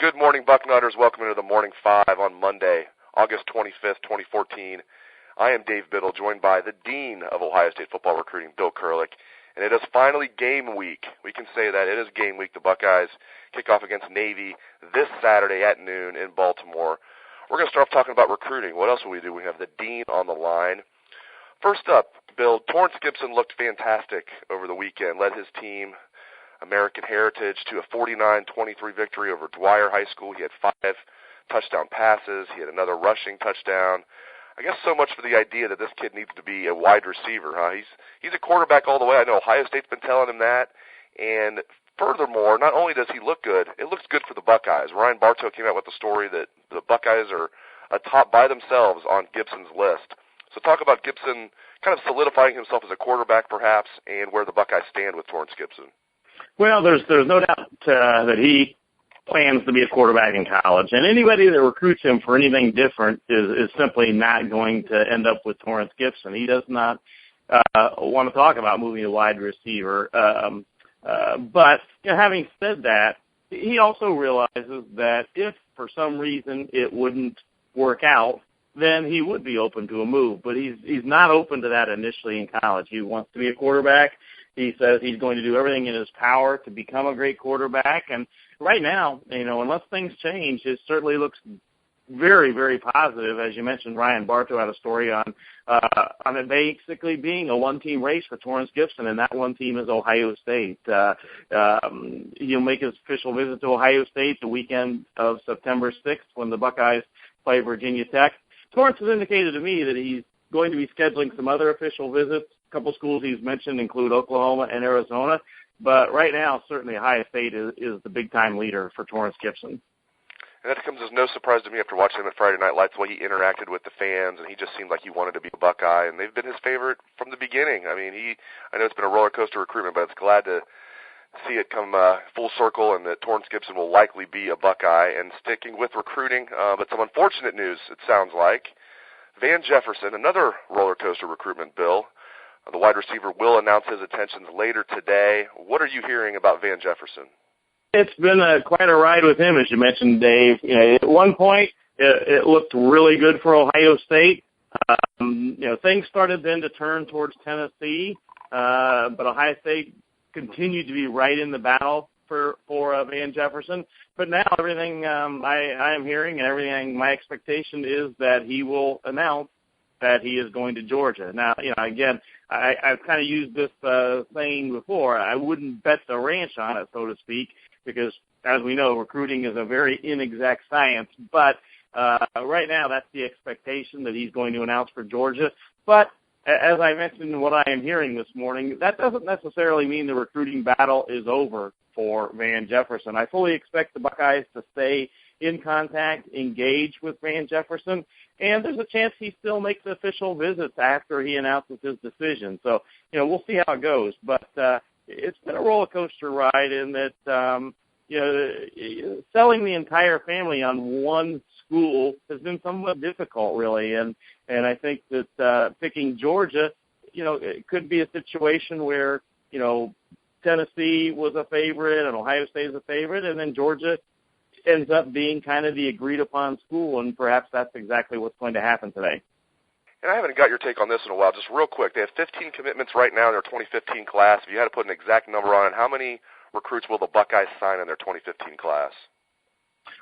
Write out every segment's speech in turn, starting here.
Good morning, Bucknutters. Welcome into the Morning Five on Monday, August 25th, 2014. I am Dave Biddle, joined by the Dean of Ohio State football recruiting, Bill Kurlick, and it is finally game week. We can say that. It is game week. The Buckeyes kick off against Navy this Saturday at noon in Baltimore. We're going to start off talking about recruiting. What else will we do? We have the Dean on the line. First up, Bill, Torrance Gibson looked fantastic over the weekend, led his team, American Heritage, to a 49-23 victory over Dwyer High School. He had 5 touchdown passes. He had another rushing touchdown. I guess so much for the idea that this kid needs to be a wide receiver, huh? He's a quarterback all the way. I know Ohio State's been telling him that. And furthermore, not only does he look good, it looks good for the Buckeyes. Ryan Bartow came out with the story that the Buckeyes are atop by themselves on Gibson's list. So talk about Gibson kind of solidifying himself as a quarterback perhaps, and where the Buckeyes stand with Torrance Gibson. Well, there's no doubt that he plans to be a quarterback in college, and anybody that recruits him for anything different is simply not going to end up with Torrance Gibson. He does not want to talk about moving a wide receiver. But having said that, he also realizes that if for some reason it wouldn't work out, then he would be open to a move. But he's not open to that initially in college. He wants to be a quarterback. He says he's going to do everything in his power to become a great quarterback. And right now, unless things change, it certainly looks very, very positive. As you mentioned, Ryan Bartow had a story on it basically being a one-team race for Torrance Gibson, and that one team is Ohio State. He'll make his official visit to Ohio State the weekend of September 6th when the Buckeyes play Virginia Tech. Torrance has indicated to me that he's going to be scheduling some other official visits. A couple schools he's mentioned include Oklahoma and Arizona. But right now, certainly Ohio State is the big-time leader for Torrance Gibson. And that comes as no surprise to me after watching him at Friday Night Lights, the way he interacted with the fans, and he just seemed like he wanted to be a Buckeye, and they've been his favorite from the beginning. I mean, I know it's been a roller coaster recruitment, but it's glad to see it come full circle, and that Torrance Gibson will likely be a Buckeye. And sticking with recruiting, but some unfortunate news, it sounds like. Van Jefferson, another roller coaster recruitment, Bill. The wide receiver will announce his intentions later today. What are you hearing about Van Jefferson? It's been quite a ride with him, as you mentioned, Dave. At one point, it looked really good for Ohio State. Things started then to turn towards Tennessee, but Ohio State continued to be right in the battle for Van Jefferson. But now everything I am hearing and everything, my expectation is that he will announce that he is going to Georgia. Now, again, I've kind of used this saying before. I wouldn't bet the ranch on it, so to speak, because, as we know, recruiting is a very inexact science. But right now, that's the expectation, that he's going to announce for Georgia. But as I mentioned, what I am hearing this morning, that doesn't necessarily mean the recruiting battle is over for Van Jefferson. I fully expect the Buckeyes to stay in contact, engage with Van Jefferson, and there's a chance he still makes official visits after he announces his decision. So, we'll see how it goes. But it's been a roller coaster ride in that, selling the entire family on one school has been somewhat difficult, really. And I think that picking Georgia, it could be a situation where, Tennessee was a favorite and Ohio State is a favorite, and then Georgia ends up being kind of the agreed-upon school, and perhaps that's exactly what's going to happen today. And I haven't got your take on this in a while. Just real quick, they have 15 commitments right now in their 2015 class. If you had to put an exact number on it, how many recruits will the Buckeyes sign in their 2015 class?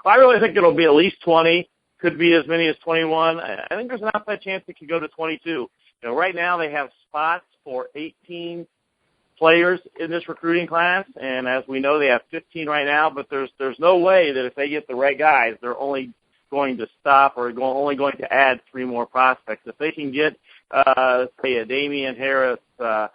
Well, I really think it'll be at least 20. Could be as many as 21. I think there's an outside chance it could go to 22. Right now they have spots for 18 players in this recruiting class, and as we know, they have 15 right now, but there's no way that if they get the right guys, they're only going to stop or only going to add 3 more prospects. If they can get, say, a Damian Harris, a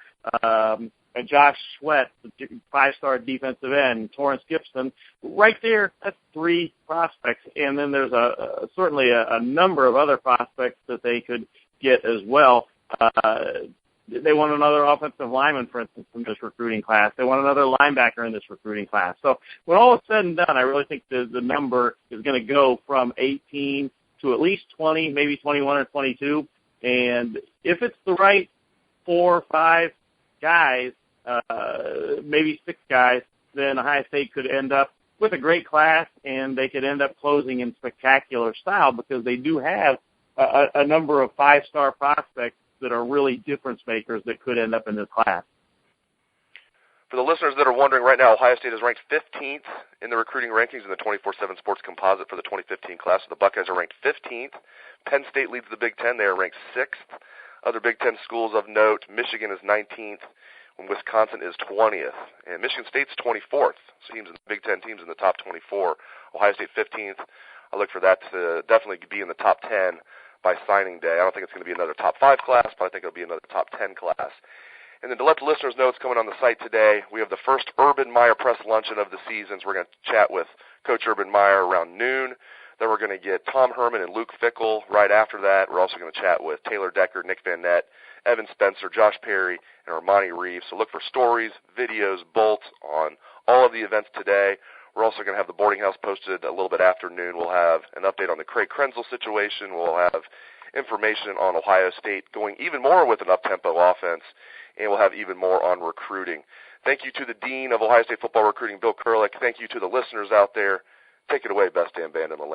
Josh Sweat, the 5-star defensive end, Torrance Gibson, right there, that's 3 prospects, and then there's certainly a number of other prospects that they could get as well. They want another offensive lineman, for instance, in this recruiting class. They want another linebacker in this recruiting class. So when all is said and done, I really think the number is going to go from 18 to at least 20, maybe 21 or 22. And if it's the right 4 or 5 guys, maybe 6 guys, then Ohio State could end up with a great class, and they could end up closing in spectacular style because they do have a number of five-star prospects that are really difference makers that could end up in this class. For the listeners that are wondering right now, Ohio State is ranked 15th in the recruiting rankings in the 24/7 Sports Composite for the 2015 class. So the Buckeyes are ranked 15th. Penn State leads the Big Ten. They are ranked 6th. Other Big Ten schools of note, Michigan is 19th, and Wisconsin is 20th. And Michigan State's 24th. So teams in the Big Ten teams in the top 24. Ohio State 15th. I look for that to definitely be in the top 10 by signing day. I don't think it's going to be another top 5 class, but I think it'll be another top 10 class. And then to let the listeners know what's coming on the site today, we have the first Urban Meyer press luncheon of the season. So we're going to chat with Coach Urban Meyer around noon. Then we're going to get Tom Herman and Luke Fickell right after that. We're also going to chat with Taylor Decker, Nick Van Nett, Evan Spencer, Josh Perry, and Armani Reeves. So look for stories, videos, bolts on all of the events today. We're also going to have the boarding house posted a little bit after noon. We'll have an update on the Craig Krenzel situation. We'll have information on Ohio State going even more with an up-tempo offense, and we'll have even more on recruiting. Thank you to the Dean of Ohio State Football Recruiting, Bill Kurlick. Thank you to the listeners out there. Take it away, best damn band in the land.